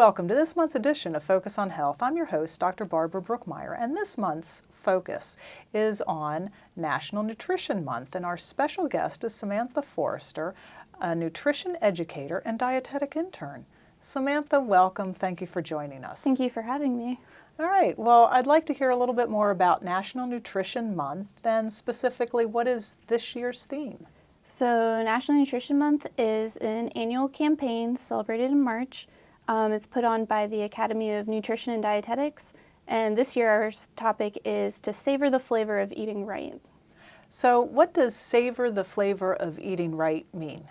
Welcome to this month's edition of Focus on Health. I'm your host, Dr. Barbara Brookmeyer, and this month's focus is on National Nutrition Month, and our special guest is Samantha Forrester, a nutrition educator and dietetic intern. Samantha, welcome. Thank you for joining us. Thank you for having me. All right. Well, I'd like to hear a little bit more about National Nutrition Month, and specifically, what is this year's theme? So National Nutrition Month is an annual campaign celebrated in March. It's put on by the Academy of Nutrition and Dietetics, and this year our topic is to savor the flavor of eating right. So what does savor the flavor of eating right mean?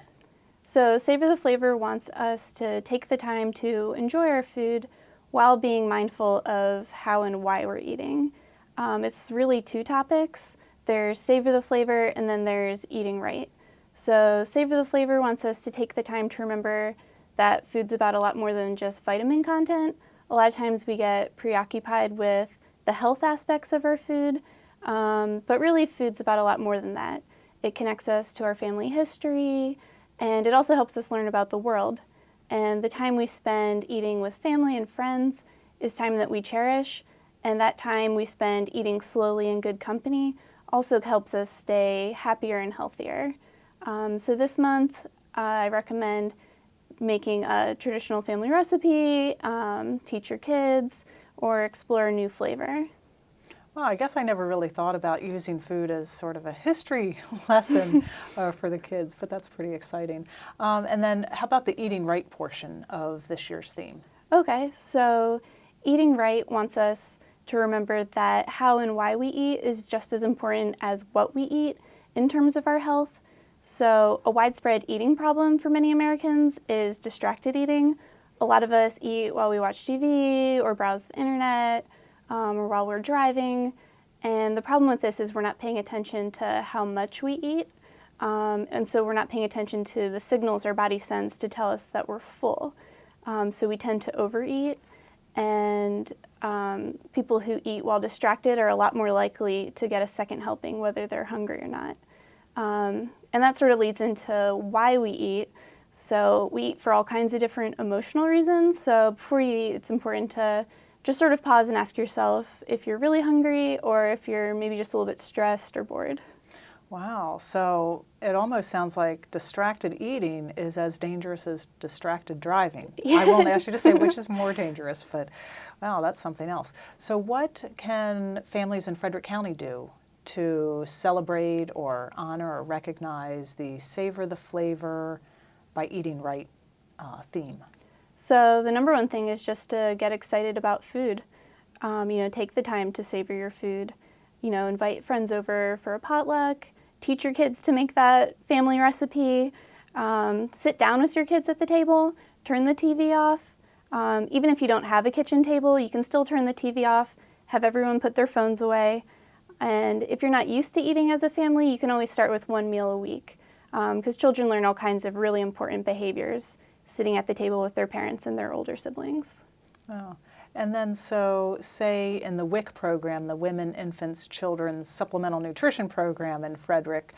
So Savor the Flavor wants us to take the time to enjoy our food while being mindful of how and why we're eating. It's really two topics. There's savor the flavor and then there's eating right. So Savor the Flavor wants us to take the time to remember that food's about a lot more than just vitamin content. A lot of times we get preoccupied with the health aspects of our food, but really food's about a lot more than that. It connects us to our family history, and it also helps us learn about the world. And the time we spend eating with family and friends is time that we cherish, and that time we spend eating slowly in good company also helps us stay happier and healthier. So this month, I recommend making a traditional family recipe, teach your kids, or explore a new flavor. Well, I guess I never really thought about using food as sort of a history lesson for the kids, but that's pretty exciting. And then how about the eating right portion of this year's theme? Okay, so eating right wants us to remember that how and why we eat is just as important as what we eat in terms of our health. So a widespread eating problem for many Americans is distracted eating. A lot of us eat while we watch TV or browse the internet or while we're driving. And the problem with this is we're not paying attention to how much we eat. And so we're not paying attention to the signals our body sends to tell us that we're full. So we tend to overeat, and people who eat while distracted are a lot more likely to get a second helping, whether they're hungry or not. And that sort of leads into why we eat. So we eat for all kinds of different emotional reasons. So before you eat, it's important to just sort of pause and ask yourself if you're really hungry or if you're maybe just a little bit stressed or bored. Wow, so it almost sounds like distracted eating is as dangerous as distracted driving. I won't ask you to say which is more dangerous, but wow, that's something else. So what can families in Frederick County do to celebrate or honor or recognize the Savor the Flavor by Eating Right theme? So the number one thing is just to get excited about food. Take the time to savor your food. Invite friends over for a potluck, teach your kids to make that family recipe, sit down with your kids at the table, turn the TV off. Even if you don't have a kitchen table, you can still turn the TV off, have everyone put their phones away. And if you're not used to eating as a family, you can always start with one meal a week, because children learn all kinds of really important behaviors sitting at the table with their parents and their older siblings. Oh. And then so say in the WIC program, the Women, Infants, Children's Supplemental Nutrition Program in Frederick,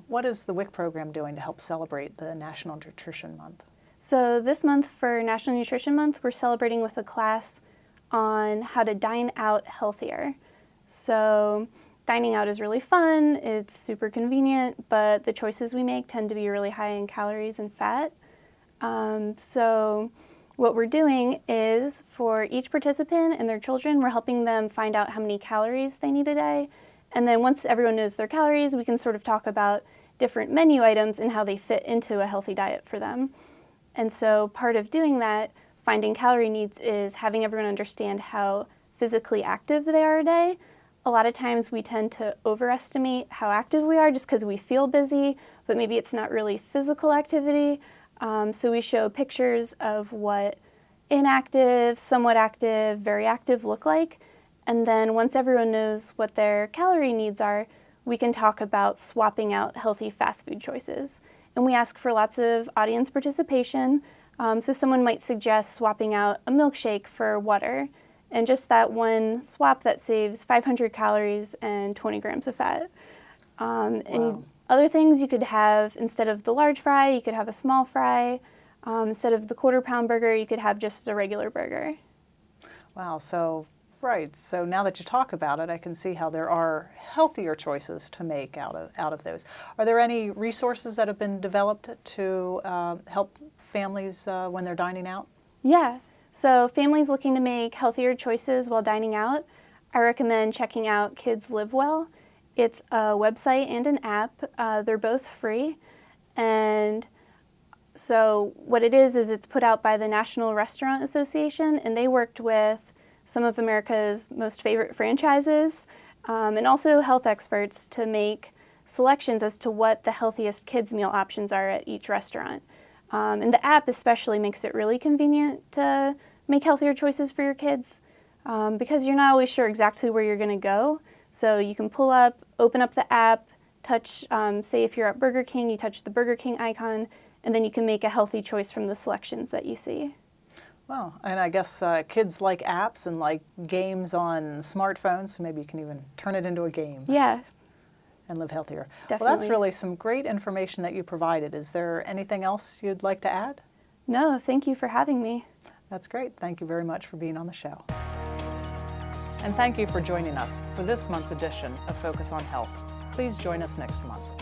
what is the WIC program doing to help celebrate the National Nutrition Month? So this month for National Nutrition Month, we're celebrating with a class on how to dine out healthier. So dining out is really fun, it's super convenient, but the choices we make tend to be really high in calories and fat. So what we're doing is for each participant and their children, we're helping them find out how many calories they need a day. And then once everyone knows their calories, we can sort of talk about different menu items and how they fit into a healthy diet for them. And so part of doing that, finding calorie needs, is having everyone understand how physically active they are a day. A lot of times we tend to overestimate how active we are just because we feel busy, but maybe it's not really physical activity. So we show pictures of what inactive, somewhat active, very active look like. And then once everyone knows what their calorie needs are, we can talk about swapping out healthy fast food choices. And we ask for lots of audience participation. So someone might suggest swapping out a milkshake for water. And just that one swap that saves 500 calories and 20 grams of fat. Wow. And other things you could have, instead of the large fry, you could have a small fry. Instead of the quarter-pound burger, you could have just a regular burger. Wow, so right. So now that you talk about it, I can see how there are healthier choices to make out of those. Are there any resources that have been developed to help families when they're dining out? Yeah, so families looking to make healthier choices while dining out, I recommend checking out Kids Live Well. It's a website and an app. They're both free. And so what it is it's put out by the National Restaurant Association, and they worked with some of America's most favorite franchises and also health experts to make selections as to what the healthiest kids' meal options are at each restaurant. And the app especially makes it really convenient to make healthier choices for your kids because you're not always sure exactly where you're going to go. So you can pull up, open up the app, touch, say if you're at Burger King, you touch the Burger King icon, and then you can make a healthy choice from the selections that you see. Well, and I guess kids like apps and like games on smartphones, so maybe you can even turn it into a game. Yeah. And live healthier. Definitely. Well, that's really some great information that you provided. Is there anything else you'd like to add? No, thank you for having me. That's great. Thank you very much for being on the show. And thank you for joining us for this month's edition of Focus on Health. Please join us next month.